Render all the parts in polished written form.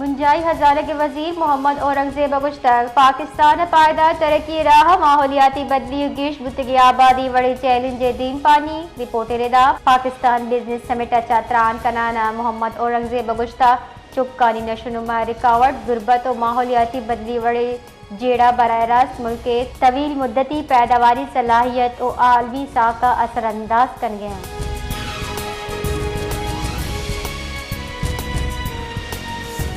मुंजाई हजारे के वजीर मोहम्मद औरंगजेब गुश्तक पाकिस्तान पायदार तरक्की राह माहौलियाती बदली गिश बुतगी आबादी बड़े चैलेंज दीन पानी रिपोर्ट रेदा पाकिस्तान बिजनेस समिट चात्रान कनाना मोहम्मद औरंगजेब गुश्तक चुपकानी नशोनुमा रिकावट गुर्बत और माहौलियाती बदली बड़े जेड़ा बराह रास्त मुल्क के तवील मुद्दती पैदावारी सलाहियत और आलमी साका असरअंदाज कर गया।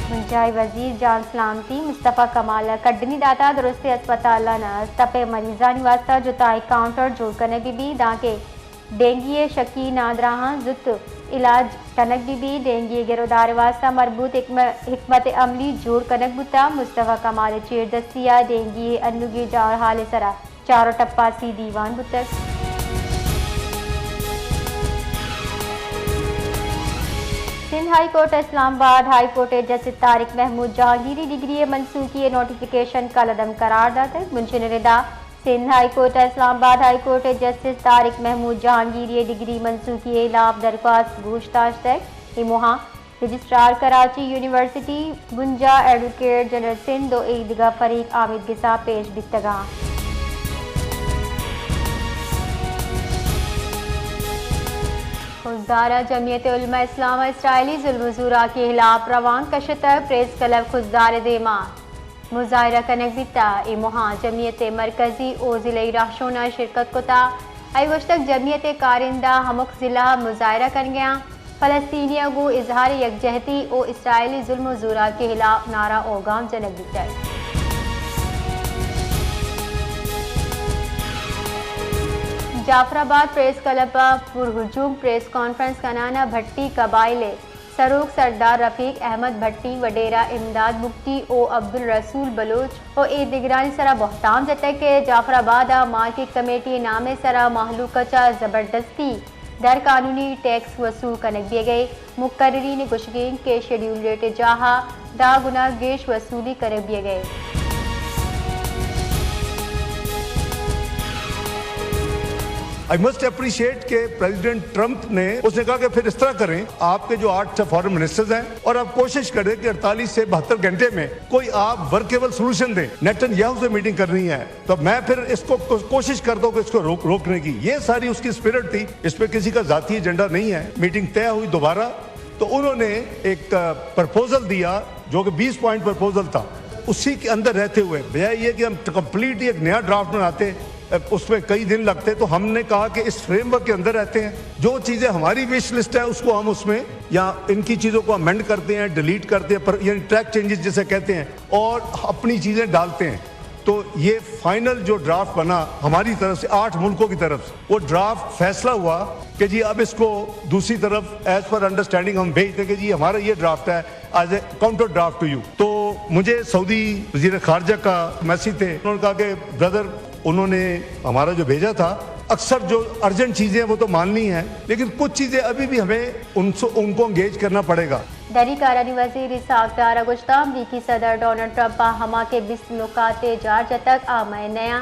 मुंजाई वजीर जान सलामती मुस्तफ़ा कमाल कड्डनी दाता दुरुस्त अस्पताल तपे मरीजानी वास्ता जुताई काउंटर जोड़ करने भी दाके डेंगी शकी नादराहा जुत इलाज कनक भी डेंगी गिरोदार वास्ता मरबूत हिकमत अमली जोड़ कनक बुता मुस्तफ़ा कमाल चेर दस्तिया डेंगी अन्नुगी जाड़ हाल सरा चारों टप्पा सी दीवान बुतक। Sindh high court Islamabad high court justice Tariq Mahmood Jahangiri degree मनसूखी नोटिफिकेशन का लदम करार दाता मुंशिन रिदा Sindh high court Islamabad high court justice Tariq Mahmood Jahangiri degree मनसूखी लाभ दरख्वास्त पूछताछ तक इमोहा रजिस्ट्रार कराची यूनिवर्सिटी बुंजा एडवोकेट जनरल सिंध दो ईदगा फरीक आमिद गिसा पेश बितगा। खुजदारा जमीयत उलमा इस्लाम इसराइली जुल्म-ज़ुरा के खिलाफ रवान कशत प्रेस क्लब खुजदार देमा मुजाहिरा कनक बिता इमोहा जमीयत मरकजी ओ जिले राशोना शिरकत कोता अगुश्तक जमीयत कारिंदा हमुक जिला मुजाहिरा कर गया फलस्तीनियों को इजहार यकजहती ओ इसराइली जुल्म-ज़ुरा के खिलाफ नारा ओगाम जनक बिता। जाफराबाद प्रेस क्लब पुरहुजूम प्रेस कॉन्फ्रेंस का नाना भट्टी कबाइले सरूक सरदार रफीक अहमद भट्टी वडेरा इमदाद मुफ्ती ओ अब्दुल रसूल बलोच और ए दिगरानी सरा बहताम जते के जाफराबाद मार्केट कमेटी नामे सरा महलूकचा जबरदस्ती दर कानूनी टैक्स वसूल कनक दिए गए मुकर्रीन गुशगीन के शेड्यूल रेट जहा दा गुना गेश वसूली कर दिए गए। आई मस्ट अप्रिशिएट के प्रेसिडेंट ट्रंप ने उसने कहा कि फिर इस तरह करें आपके जो 8 फॉरेन मिनिस्टर्स हैं और आप कोशिश करें कि 48 से 72 घंटे में कोई आप वर्केबल सोल्यूशन दें। नेतन्याहू से मीटिंग करनी है तो मैं फिर इसको कोशिश करता हूँ कि इसको रोकने की। ये सारी उसकी स्पिरिट थी, इस पे किसी का जाती एजेंडा नहीं है। मीटिंग तय हुई दोबारा तो उन्होंने एक प्रपोजल दिया जो कि 20 पॉइंट प्रपोजल था। उसी के अंदर रहते हुए बजाय ये कि हम कंप्लीट एक नया ड्राफ्ट बनाते उसमें कई दिन लगते, तो हमने कहा कि इस फ्रेमवर्क के अंदर रहते हैं, जो चीज़ें हमारी विश लिस्ट है उसको हम उसमें या इनकी चीज़ों को अमेंड करते हैं, डिलीट करते हैं, पर यानी ट्रैक चेंजेस जिसे कहते हैं, और अपनी चीज़ें डालते हैं। तो ये फाइनल जो ड्राफ्ट बना हमारी तरफ से 8 मुल्कों की तरफ से, वो ड्राफ्ट फैसला हुआ कि जी अब इसको दूसरी तरफ एज पर अंडरस्टैंडिंग हम भेज दें कि जी हमारा ये ड्राफ्ट है as a counter draft to you. तो मुझे सऊदी वजीर खारजा का मैसेज थे, उन्होंने कहा कि ब्रदर उन्होंने हमारा जो भेजा था अक्सर जो अर्जेंट चीजें वो तो माननी है, लेकिन कुछ चीजें अभी भी हमें उनको एंगेज करना पड़ेगा। दरी कारनी वजीर साख्तार अगुश्ता अमरीकी सदर डोनाल्ड ट्रंप हमा के 20 नुकाते जार जतक आमय नया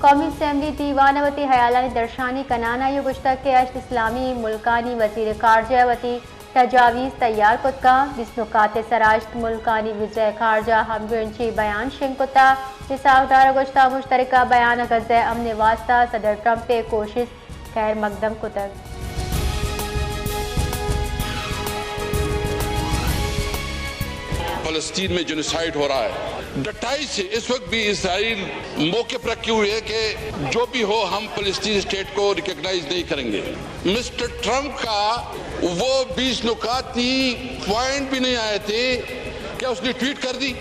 कौमी असम्बली दीवान वती हयाला ने दर्शानी कनाना यो गुश्ता के अश्त इस्लामी मुल्कानी वजीर खारजा वती तजावीज़ तैयार कुत्का 20 नुकाते सराश्त मुल्कानी विजय खारजा हमगुंची बयान शिंकुता साख्तार गुश्ता मुश्तरका बयान गज़े अमन वास्ता सदर ट्रंप पे कोशिश खैर मकदम कुतक। फलस्तीन में जेनोसाइड हो रहा है, डटाई से इस वक्त भी इसराइल मौके पर रखे हुए है कि जो भी हो हम फलस्तीन स्टेट को रिकॉग्नाइज नहीं करेंगे। मिस्टर ट्रंप का वो 20 नुकाती पॉइंट भी नहीं आए थे, क्या उसने ट्वीट कर दी?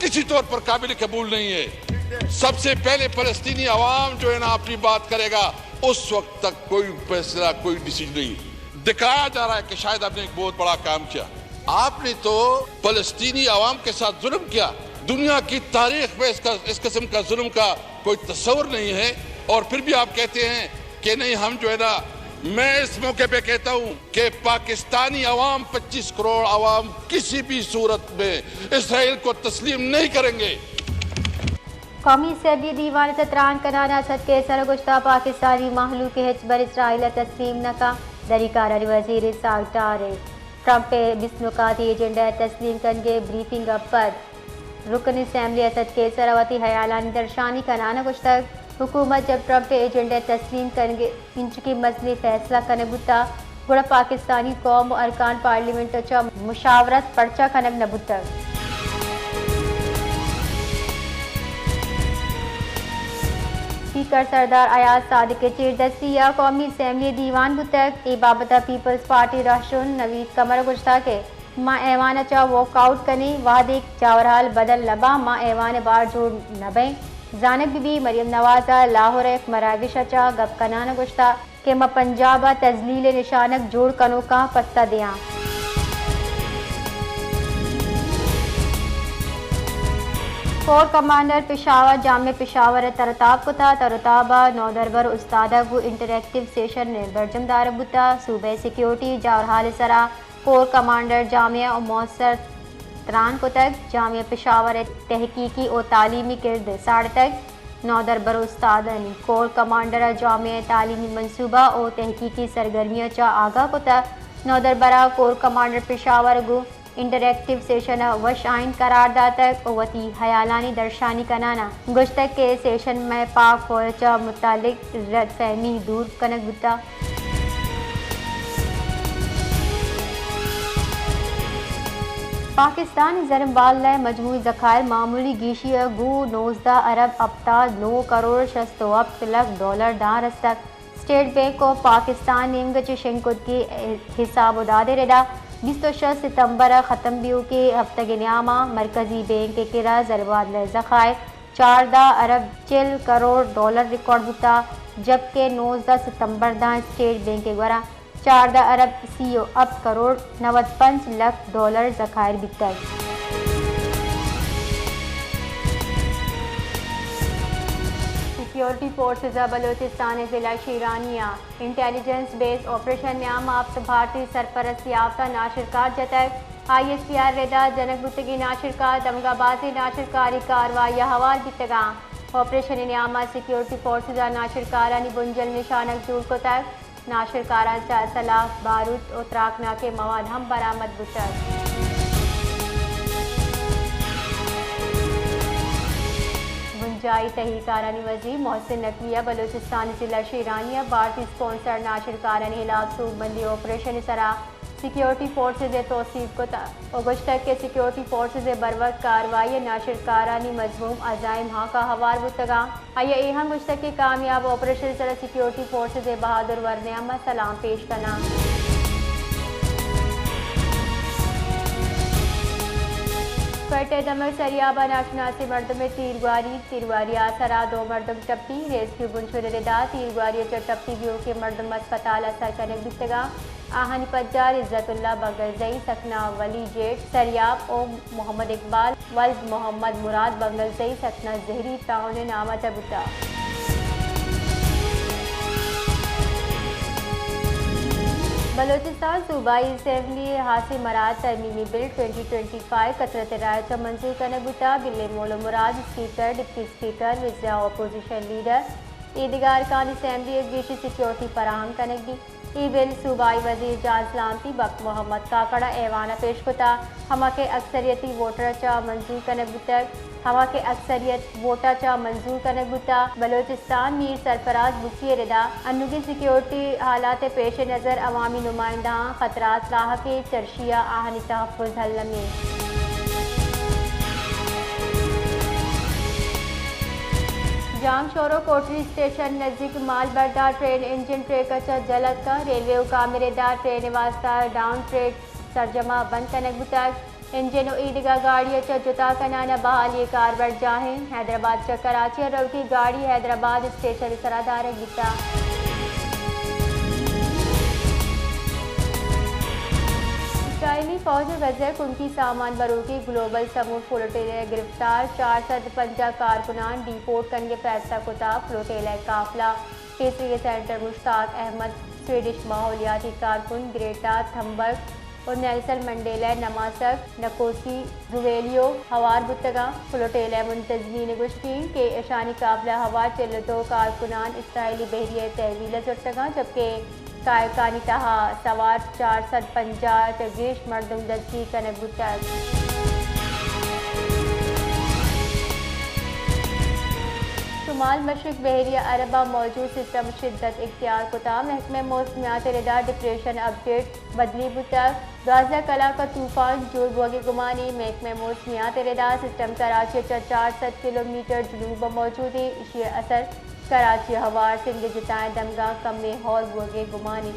किसी तौर पर काबिल कबूल नहीं है। सबसे पहले फलस्तीनी अवाम जो है ना अपनी बात करेगा, उस वक्त तक कोई फैसला कोई डिसीजन नहीं। दिखाया जा रहा है कि शायद आपने एक बहुत बड़ा काम किया। आपने तो फलस्तीनी अवाम के साथ जुल्म किया। दुनिया की तारीख में इस किस्म का जुल्म का कोई तस्वर नहीं है, और फिर भी आप कहते हैं कि नहीं हम जो है ना, मैं इस मौके पे कहता हूं कि पाकिस्तानी अवाम 25 करोड़ अवाम किसी भी सूरत में इसराइल को तस्लीम नहीं करेंगे। कौमी असम्बली दीवान सतरान कनाना सद के सरगुश्ता पाकिस्तानी महलू के हिचबर इसराइल तस्लीम नका दरी कारनी वजीर साख्तार ट्रंप पे 20 नुकाती एजेंडा तस्लीम करेंगे ब्रीफिंग अप पर रुकन असम्बली असद के सरावती हयालानी दर्शानी का नाना कुछ तक हुकूमत जब ट्रंप पे एजेंडा तस्लीम करेंगे इंच की मसले फैसला करने बुता बुरा पाकिस्तानी कौम और अरकान पार्लियामेंट चा मुशावरत पर्चा खनक नबुता स्पीकर सरदार अयाज सादिक के चेरदस्ती या कौमी असम्बली दीवान बुतक ए बाबता पीपल्स पार्टी राशन नवीद कमर गुश्ता के माँ ऐवान चा वॉकआउट कने वादे चावरहाल बदल लबा माँ ऐवान बार जोड़ नबे जानब बीबी मरियम नवाजा लाहौर एक मराविश चा गप कनान गुश्ता के माँ पंजाबा तजलील निशानक जोड़ कनो का पत्ता दिया कोर कमांडर पेशावर जामे पेशावर तरताब को था तरताबा नौदरबर उस्तादा को इंटरेक्टिव सेशन ने बरजमदार बुता सूबे सिक्योरिटी जावरहाल सरा कोर कमांडर जामिया और मौसर त्रान को तक जामिया पेशावर तहकीकी और तालीमी किरद साढ़ तक नौदरबर उस्तादन कोर कमांडर जामिया तालीमी मनसूबा और तहकीकी सरगर्मियाँ चा आगा को तक नौदरबरा कोर कमांडर पेशावर गु इंटरेक्टिव सेशन वश आइन करारदा तक वती हयालानी दर्शानी कनाना गुश्तक के सेशन में पाक फौजा मुतालिक रद फहमी दूर कनक बुता पाकिस्तान जरमबाल मजमूई ज़खायर मामूली गीशी गु 19 अरब अब्ता 9 करोड़ 67 लाख डॉलर दारस तक स्टेट बैंक ऑफ पाकिस्तान निमगच शंकुद की हिसाब उदादे रेडा 26 सितंबर ख़त्म बियू के हफ्ते के न्यामा मरकजी बैंक के किरा जरबाद ज़खायर 14 अरब 4 करोड़ डॉलर रिकॉर्ड बुता जबकि 19 सितंबर दा स्टेट बैंक के द्वारा 14 अरब 30 अब करोड़ 95 लाख डॉलर ज़खायर बिकता सिक्योरिटी फोर्सेज बलोचिस्तान ज़िला शीरानिया इंटेलिजेंस बेस्ड ऑपरेशन न्याम आफ्त भारतीय सरपरस्त याफ्ता नाशिरकार जतक ISPR रेदा जनक बुतगी नाशिरकार दमगाबाजी नाशिरकारी कार्रवाई हवाल बितगा ऑपरेशन न्यामा सिक्योरिटी फोर्सेज नाशिरकारा बुंजल निशानक दूर को तक नाशिरकारा सलाह बारूद और त्राकना के मवाद हम बरामद बुतक जाई तहरीकारानी वजीर मोहसिन नकविया बलोचिस्तान जिला शीरानिया भारतीय स्पॉन्सर नाशिरकारानी हिलाफ सूबबंदी ऑपरेशन सरा सिक्योरिटी फोर्सेज तोसीब को अगस्त के सिक्योरिटी फोर्सेज बरवक्त कार्रवाई नाशिरकारानी मजमूम अजाइम हाँ का हवार बुतगा आइए अहम गुश्त के कामयाब ऑपरेशन सरा सिक्योरिटी फोर्सेज बहादुर वरनामा सलाम पेश करना फटे दमक सरियाबा नाशनासी मर्द में तीरवारी आसरा 2 मर्दम टप्पी रेस्क्यू बुनशुरदा तीरवारी टप्पी व्यू के मर्दम अस्पताल असर करने बिस्तगा आहनी पज्जार इज्जतुल्ला बंगलजई सकना वली जेठ सरियाब ओ मोहम्मद इकबाल वल्द मोहम्मद मुराद बंगलजई सकना जहरी ताउन नामा चबुता बलोचिस्तान सूबाई असम्बली हासिल मराद तरमीमी बिल 2025 कसरत राय चा मंजूर करने बुता बिल मोलो मुराद स्पीकर डिप्टी स्पीकर विजरा अपोजिशन लीडर ईदगार खान असम्बली गीशी सिक्योरिटी फराहम करने की ई बिल सूबाई वजीर जान सलामती बक मोहम्मद काकड़ा ऐवाना पेश कुता हमा के अक्सरियती वोटर चा मंजूर करने बुतक हवा के अक्सरियत वोटा चा मंजूर करने बुता बलोचिस्तान मीर सरफराज बुकी रिदा अनुगी सिक्योरिटी हालात पेश नज़र अवामी नुमाइंदा खतरात राह के चर्शिया आहनी तहफ़्फ़ुज़ हल्लमी जाम शोरो कोटरी स्टेशन नज़दीक माल बरदार ट्रेन इंजन ट्रे का जलत का रेलवे कामिरेदार ट्रेन वास्ता डाउन ट्रेड सरजमा बंद करने बुतक इंजन ईदगा गाड़ी जुता कनाना बहाली कारबर जाहें हैदराबाद च कराची रोटी गाड़ी हैदराबाद स्टेशन सरादार गीता इसराइली फौज गजर कुनकी सामान बरूकी ग्लोबल समूह फ्लोटेले गिरफ्तार 450 कारकुनान डिपोर्ट करने फैसला कुता फ्लोटेले काफला केसरी सेंटर मुश्ताक अहमद स्वीडिश माहौलियाती कारकुन ग्रेटा थम्बर्ग और नेल्सन मंडेला नमासक नकोसी जुवेलियो हवार बुतगा फ्लोटेला मुंतजमीन गुश्तीन के ईशानी काफला हवा चल 2 कारकुनान इसराइली बहरिया तहवील जुटगा जबकि कायकानी तहा सवार 450 गिश मर्दम दस्ती कनक बुतक। शुमाल मशरक बहरिया अरबा मौजूद सिस्टम शिद्दत इख्तियार कुता। महकमे मौसमियात रेडार डिप्रेशन अपडेट बदली बुतक। 12 कला का तूफान जोर बोगे गुमानी। महकमे मौसमियात रेडार सिस्टम कराची 400 किलोमीटर जनूब मौजूद है। इसी असर कराची हवार सिंध जिताएं दमगा कम में हॉल बोगे गुमानी।